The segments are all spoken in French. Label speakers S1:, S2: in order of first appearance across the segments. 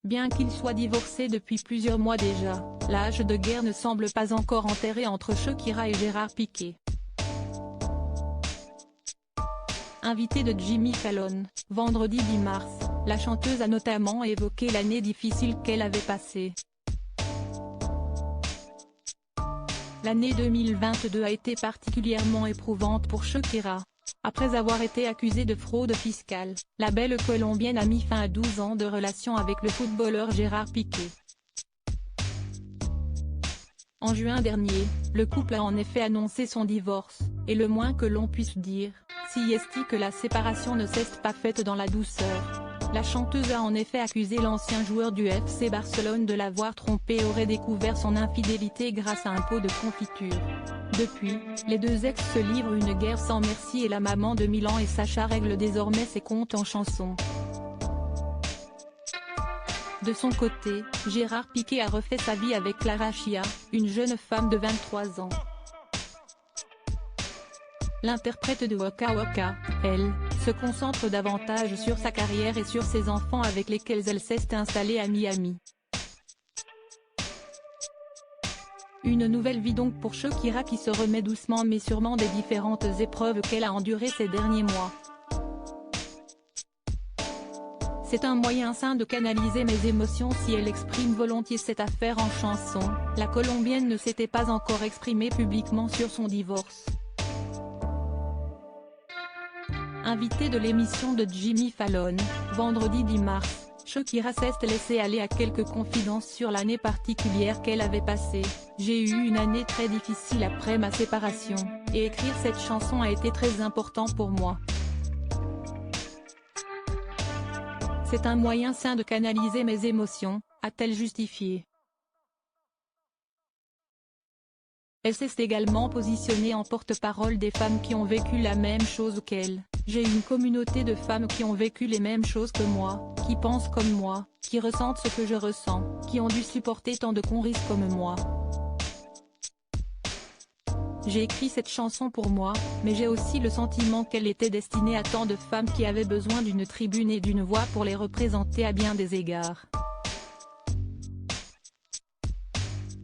S1: Bien qu'il soit divorcé depuis plusieurs mois déjà, l'âge de guerre ne semble pas encore enterré entre Shakira et Gérard Piqué. Invitée de Jimmy Fallon, vendredi 10 mars, la chanteuse a notamment évoqué l'année difficile qu'elle avait passée. L'année 2022 a été particulièrement éprouvante pour Shakira. Après avoir été accusée de fraude fiscale, la belle colombienne a mis fin à 12 ans de relation avec le footballeur Gérard Piqué. En juin dernier, le couple a en effet annoncé son divorce, et le moins que l'on puisse dire, si est que la séparation ne s'est pas faite dans la douceur. La chanteuse a en effet accusé l'ancien joueur du FC Barcelone de l'avoir trompé et aurait découvert son infidélité grâce à un pot de confiture. Depuis, les deux ex se livrent une guerre sans merci et la maman de Milan et Sacha règle désormais ses comptes en chansons. De son côté, Gérard Piqué a refait sa vie avec Clara Chia, une jeune femme de 23 ans. L'interprète de Waka Waka, elle, se concentre davantage sur sa carrière et sur ses enfants avec lesquels elle s'est installée à Miami. Une nouvelle vie donc pour Shakira qui se remet doucement mais sûrement des différentes épreuves qu'elle a endurées ces derniers mois. C'est un moyen sain de canaliser mes émotions si elle exprime volontiers cette affaire en chanson. La Colombienne ne s'était pas encore exprimée publiquement sur son divorce. Invitée de l'émission de Jimmy Fallon, vendredi 10 mars, Shakira s'est laissée aller à quelques confidences sur l'année particulière qu'elle avait passée. J'ai eu une année très difficile après ma séparation, et écrire cette chanson a été très important pour moi. C'est un moyen sain de canaliser mes émotions, a-t-elle justifié. Elle s'est également positionnée en porte-parole des femmes qui ont vécu la même chose qu'elle. J'ai une communauté de femmes qui ont vécu les mêmes choses que moi, qui pensent comme moi, qui ressentent ce que je ressens, qui ont dû supporter tant de conneries comme moi. J'ai écrit cette chanson pour moi, mais j'ai aussi le sentiment qu'elle était destinée à tant de femmes qui avaient besoin d'une tribune et d'une voix pour les représenter à bien des égards.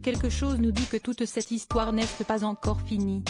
S1: Quelque chose nous dit que toute cette histoire n'est pas encore finie.